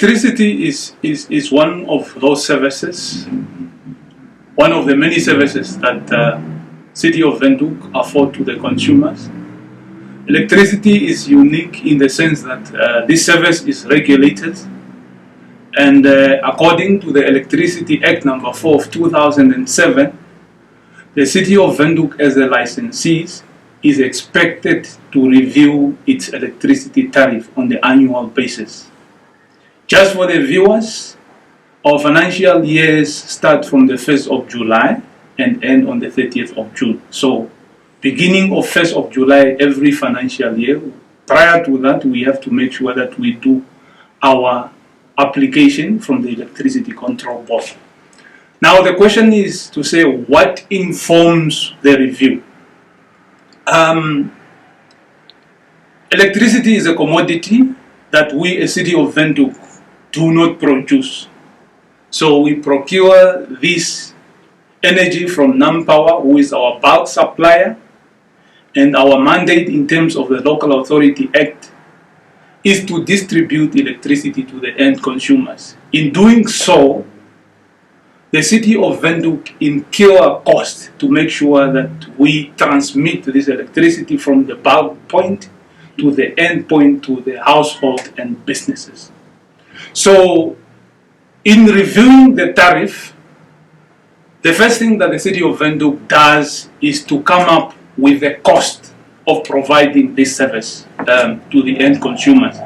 Electricity is one of those services, one of the many services that City of Windhoek afford to the consumers. Electricity is unique in the sense that this service is regulated, and according to the Electricity Act number 4 of 2007, the City of Windhoek as a licensee is expected to review its electricity tariff on the annual basis. Just for the viewers, our financial years start from the 1st of July and end on the 30th of June. So, beginning of 1st of July every financial year, prior to that we have to make sure that we do our application from the Electricity Control Board. Now the question is to say, what informs the review? Electricity is a commodity that we, a City of Windhoek, do not produce. So we procure this energy from NamPower, who is our bulk supplier, and our mandate in terms of the Local Authority Act is to distribute electricity to the end consumers. In doing so, the City of Windhoek incur a cost to make sure that we transmit this electricity from the bulk point to the end point to the household and businesses. So, in reviewing the tariff, the first thing that the City of Windhoek does is to come up with the cost of providing this service to the end consumers.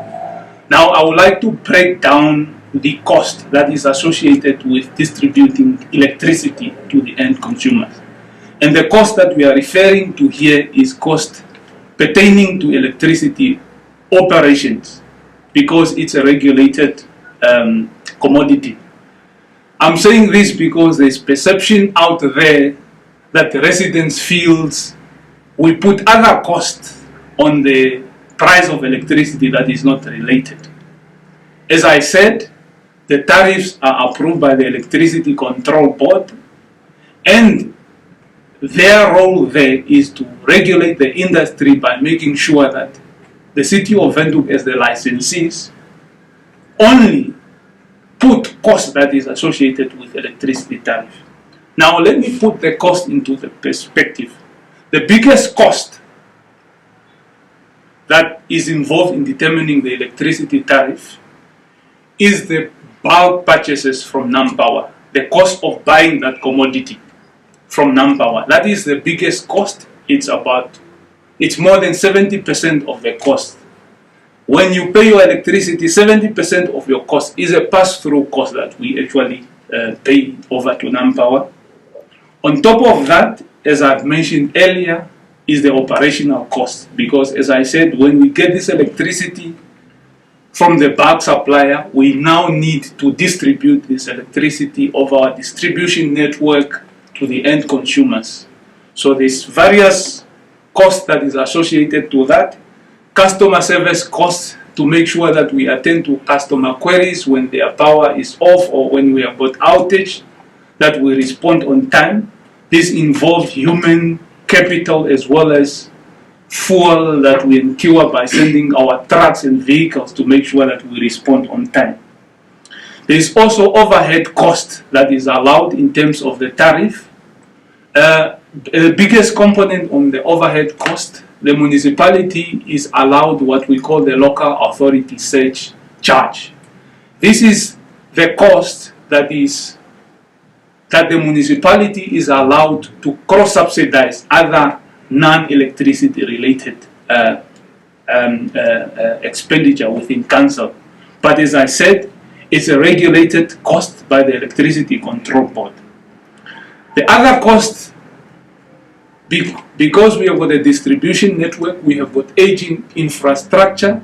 Now, I would like to break down the cost that is associated with distributing electricity to the end consumers. And the cost that we are referring to here is cost pertaining to electricity operations, because it's a regulated commodity. I'm saying this because there's perception out there that the residents feels we put other costs on the price of electricity that is not related. As I said, the tariffs are approved by the Electricity Control Board, and their role there is to regulate the industry by making sure that the City of Windhoek as the licensees only put cost that is associated with electricity tariff. Now let me put the cost into the perspective. The biggest cost that is involved in determining the electricity tariff is the bulk purchases from NamPower, the cost of buying that commodity from NamPower. That is the biggest cost. It's more than 70% of the cost. When you pay your electricity, 70% of your cost is a pass-through cost that we actually pay over to NamPower. On top of that, as I've mentioned earlier, is the operational cost, because as I said, when we get this electricity from the bulk supplier, we now need to distribute this electricity over our distribution network to the end consumers. So there's various costs that is associated to that. Customer service costs to make sure that we attend to customer queries when their power is off or when we have got outage, that we respond on time. This involves human capital as well as fuel that we incur by sending our trucks and vehicles to make sure that we respond on time. There is also overhead cost that is allowed in terms of the tariff. The biggest component on the overhead cost, the municipality is allowed what we call the local authority surge charge. This is the cost that the municipality is allowed to cross-subsidize other non-electricity related expenditure within council. But as I said, it's a regulated cost by the Electricity Control Board. The other cost, because we have got a distribution network, we have got aging infrastructure,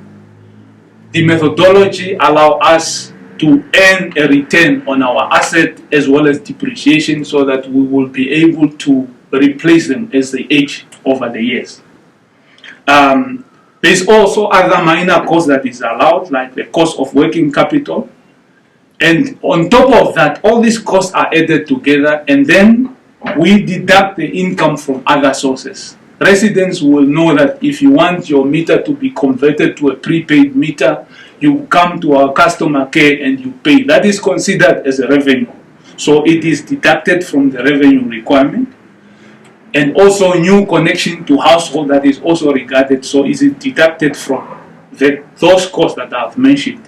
the methodology allows us to earn a return on our asset as well as depreciation, so that we will be able to replace them as they age over the years. There's also other minor costs that is allowed, like the cost of working capital. And on top of that, all these costs are added together, and then we deduct the income from other sources. residents will know that if you want your meter to be converted to a prepaid meter, you come to our customer care and you pay. That is considered as a revenue. So it is deducted from the revenue requirement. And also new connection to household, that is also regarded, so is it deducted from those costs that I've mentioned.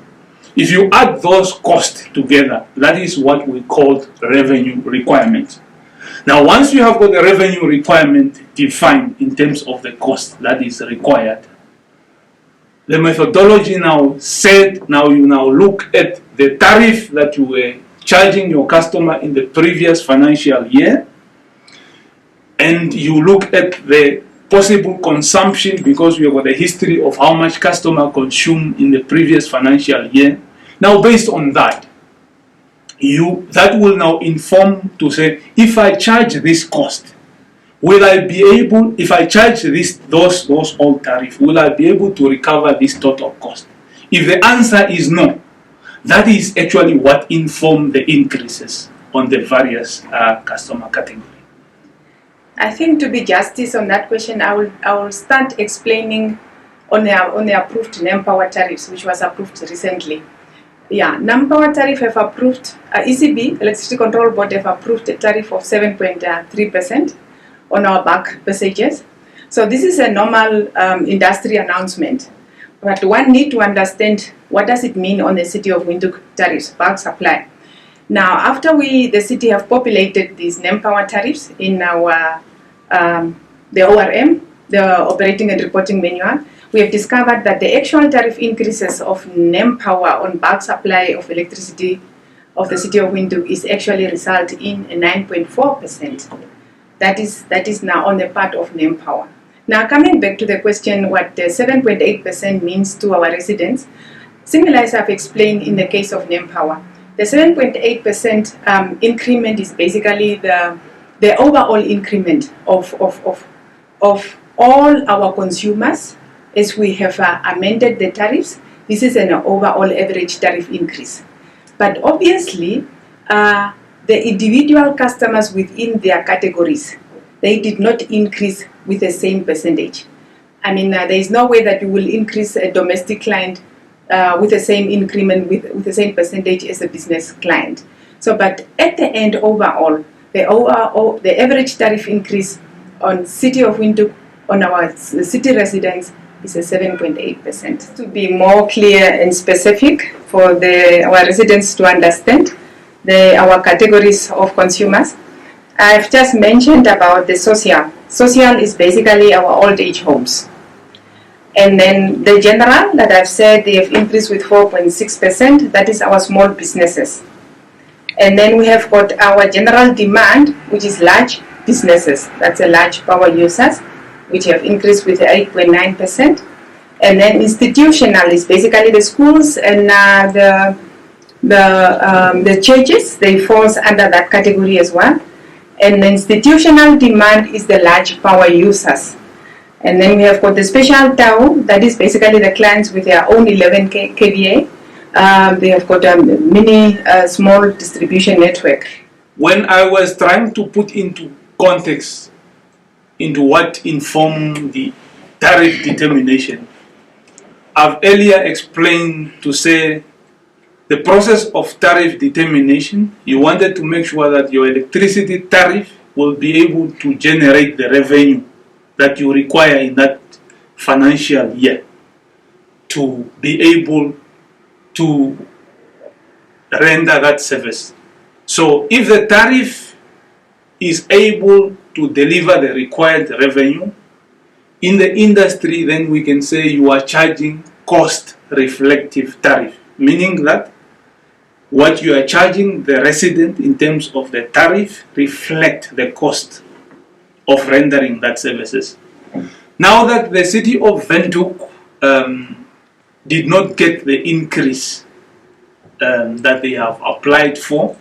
If you add those costs together, that is what we call revenue requirement. Now, once you have got the revenue requirement defined in terms of the cost that is required, the methodology now said, now you now look at the tariff that you were charging your customer in the previous financial year, and you look at the possible consumption, because we have got a history of how much customer consumed in the previous financial year. Now, based on that, that will now inform to say, if I charge this cost, will I be able, if I charge those old tariff, will I be able to recover this total cost? If the answer is no, that is actually what informs the increases on the various customer categories. I think to be justice on that question, I will start explaining on the approved NEMPower tariffs, which was approved recently. Yeah, NEMPower tariff have approved, ECB, Electricity Control Board, have approved a tariff of 7.3% on our bulk passages. So this is a normal industry announcement. But one need to understand what does it mean on the City of Windhoek tariffs, bulk supply. Now, after the city have populated these NEMPower tariffs in our the ORM, the Operating and Reporting Manual, we have discovered that the actual tariff increases of NEMPower on bulk supply of electricity of the City of Windhoek is actually result in a 9.4%. That is now on the part of NEMPower. Now, coming back to the question, what the 7.8% means to our residents, similar as I've explained in the case of NEMPower. The 7.8% increment is basically the overall increment of all our consumers as we have amended the tariffs. This is an overall average tariff increase. But obviously, the individual customers within their categories, they did not increase with the same percentage. I mean, there is no way that you will increase a domestic client with the same increment, with the same percentage as a business client. So, but at the end, overall, the average tariff increase on City of Windhoek, on our city residents, is a 7.8%. To be more clear and specific for our residents to understand our categories of consumers, I've just mentioned about the social. Social is basically our old age homes. And then the general that I've said, they have increased with 4.6%. That is our small businesses. And then we have got our general demand, which is large businesses. That's a large power users, which have increased with 8.9%. And then institutional is basically the schools and the churches. They falls under that category as well. And the institutional demand is the large power users. And then we have got the special TAU, that is basically the clients with their own 11 kVA. They have got a mini small distribution network. When I was trying to put into context into what informed the tariff determination, I've earlier explained to say the process of tariff determination, you wanted to make sure that your electricity tariff will be able to generate the revenue that you require in that financial year to be able to render that service. So if the tariff is able to deliver the required revenue in the industry, then we can say you are charging cost reflective tariff, meaning that what you are charging the resident in terms of the tariff reflect the cost of rendering that services. Now that the City of Windhoek did not get the increase that they have applied for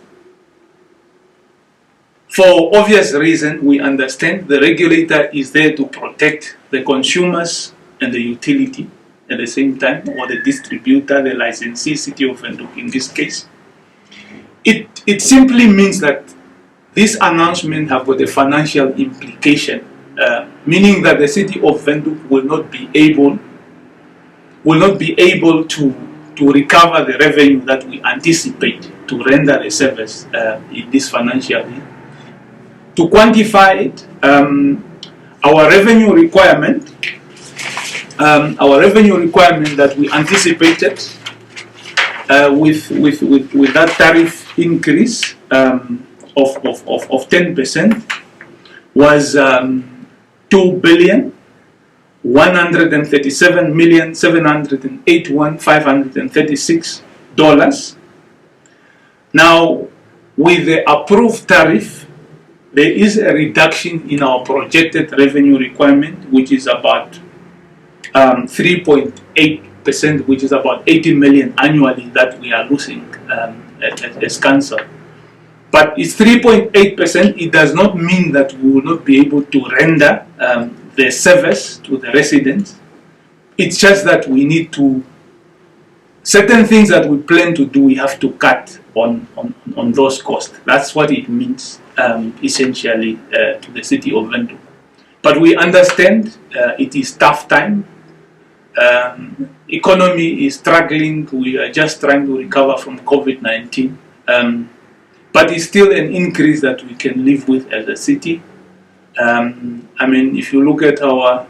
obvious reason, we understand the regulator is there to protect the consumers and the utility at the same time, or the distributor, the licensee, City of Windhoek in this case. It simply means that this announcement have got a financial implication meaning that the city of Windhoek will not be able to recover the revenue that we anticipate to render the service in this financial year. To quantify it, our revenue requirement that we anticipated with that tariff increase of 10% was 2,137,781,536 Now, with the approved tariff, there is a reduction in our projected revenue requirement, which is about 3.8%, which is about 80 million annually that we are losing as council. But it's 3.8%. It does not mean that we will not be able to render the service to the residents. It's just that we need to, certain things that we plan to do, we have to cut on those costs. That's what it means essentially to the city of Windhoek. But we understand it is tough time. Economy is struggling. We are just trying to recover from COVID-19. But it's still an increase that we can live with as a city. I mean, if you look at our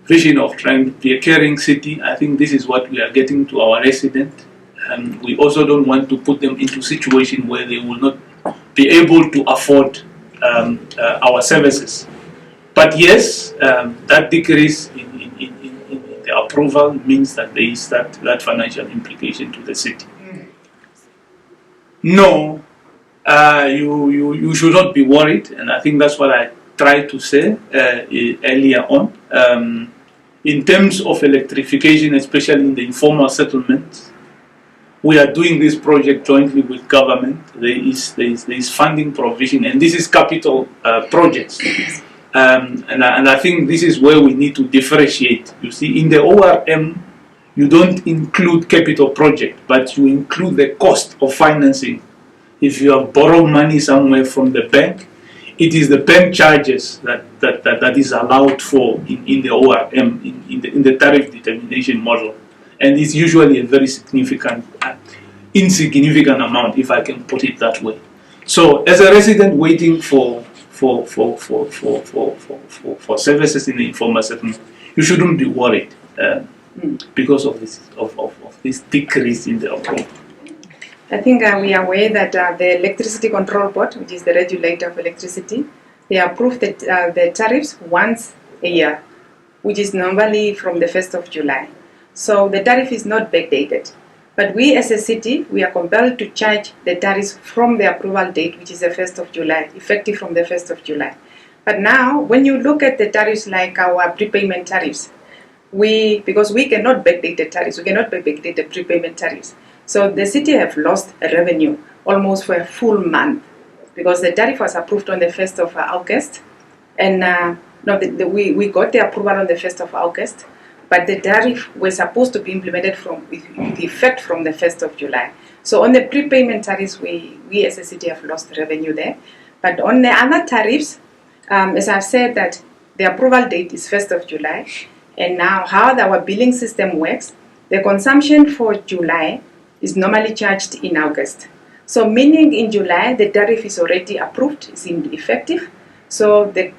vision of trying to be a caring city, I think this is what we are getting to our residents. We also don't want to put them into a situation where they will not be able to afford our services. But yes, that decrease in the approval means that there is that financial implication to the city. No, you should not be worried, and I think that's what I tried to say earlier on. In terms of electrification, especially in the informal settlements, we are doing this project jointly with government. There is funding provision, and this is capital projects. And I think this is where we need to differentiate. You see, in the ORM, you don't include capital project, but you include the cost of financing. If you have borrowed money somewhere from the bank, it is the bank charges that is allowed for in the ORM, in the tariff determination model. And it's usually a very insignificant amount, if I can put it that way. So as a resident waiting for services in the informal settlement, you shouldn't be worried because of this decrease in the approval. I think we are aware that the Electricity Control Board, which is the regulator of electricity, they approve the tariffs once a year, which is normally from the 1st of July. So the tariff is not backdated. But we as a city, we are compelled to charge the tariffs from the approval date, which is the 1st of July, effective from the 1st of July. But now, when you look at the tariffs like our prepayment tariffs, because we cannot backdate the tariffs, we cannot backdate the prepayment tariffs. So the city have lost revenue almost for a full month because the tariff was approved on the 1st of August. And we got the approval on the 1st of August. But the tariff was supposed to be implemented with effect from the 1st of July. So on the prepayment tariffs, we as a city have lost revenue there. But on the other tariffs, as I've said, that the approval date is 1st of July. And now how our billing system works, the consumption for July is normally charged in August. So meaning in July, the tariff is already approved, it's effective. So the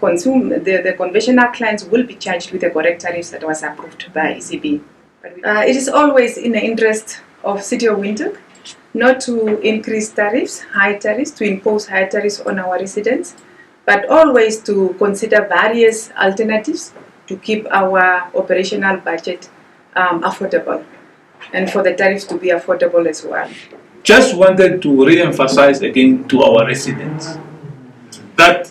conventional clients will be charged with the correct tariffs that was approved by ECB. It is always in the interest of City of Windhoek not to increase tariffs, to impose high tariffs on our residents, but always to consider various alternatives to keep our operational budget affordable and for the tariffs to be affordable as well. Just wanted to re-emphasize again to our residents that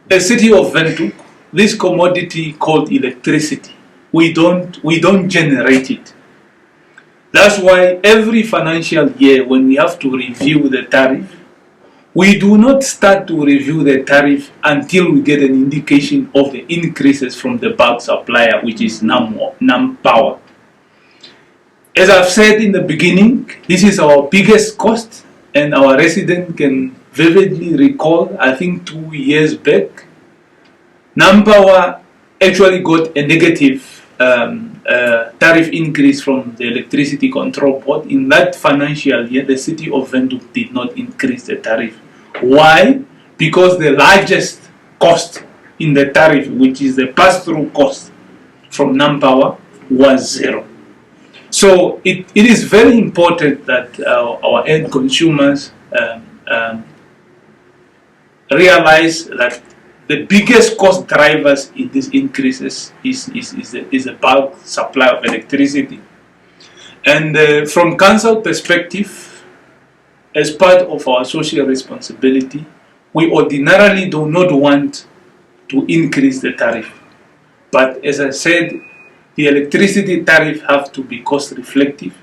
the City of Windhoek, this commodity called electricity, we don't generate it. That's why every financial year when we have to review the tariff, we do not start to review the tariff until we get an indication of the increases from the bulk supplier, which is NAM Power. As I've said in the beginning, this is our biggest cost, and our resident can vividly recall, I think 2 years back, Nampower actually got a negative tariff increase from the Electricity Control Board. In that financial year, the City of Windhoek did not increase the tariff. Why? Because the largest cost in the tariff, which is the pass-through cost from Nampower, was zero. So it is very important that our end consumers realize that the biggest cost drivers in these increases is the bulk supply of electricity. And from council perspective, as part of our social responsibility, we ordinarily do not want to increase the tariff. But as I said, the electricity tariff have to be cost reflective.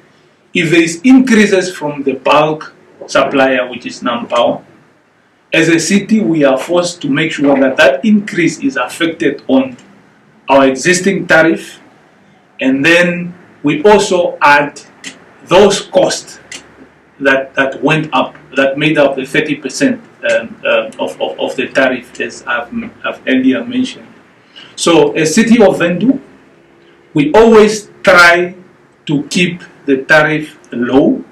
If there is increases from the bulk supplier, which is Nampower, as a city, we are forced to make sure that that increase is affected on our existing tariff, and then we also add those costs that went up, that made up the 30% of the tariff, as I've earlier mentioned. So, as City of Windhoek, we always try to keep the tariff low.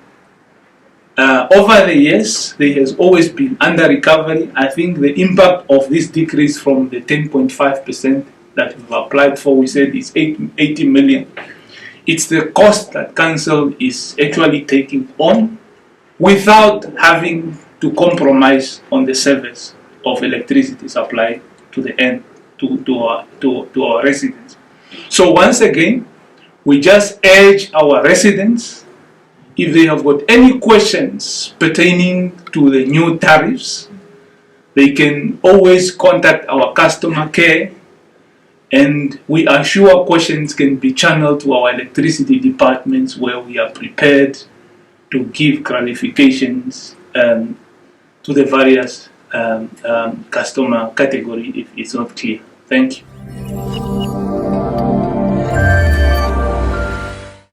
Over the years, there has always been under recovery. I think the impact of this decrease from the 10.5% that we've applied for, we said is 80 million. It's the cost that council is actually taking on without having to compromise on the service of electricity supply to the end, to our residents. So once again, we just urge our residents, if they have got any questions pertaining to the new tariffs, they can always contact our customer care, and we are sure questions can be channeled to our electricity departments, where we are prepared to give clarifications to the various customer category if it's not clear. Thank you.